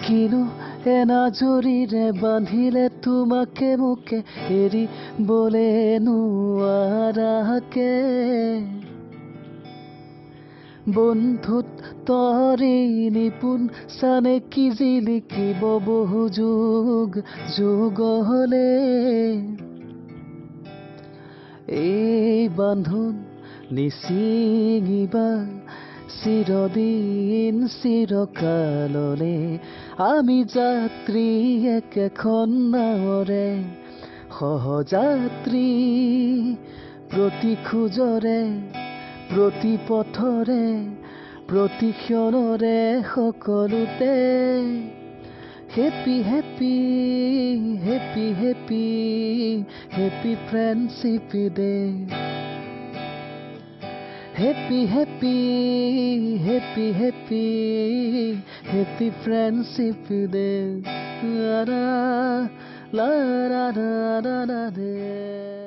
কিনো এনাজৰিৰে বান্ধিলে তোমাকে মোকে এৰিবলে নোৱাৰাকে বন্ধুত তৰি নিপুণ চানে কি জিলিকিব বহু যুগ যুগলে এই বান্ধোন নিচিঙিবা চিৰদিন চিৰকাললে আমি যাত্ৰী একেখন নাৱৰে সহযাত্ৰী প্ৰতি খোজৰে প্ৰতি পথৰে প্ৰতি ক্ষণৰে সকলোতে happy happy happy happy happy friendship day happy happy happy happy happy friendship day লা লা লা লা লা লা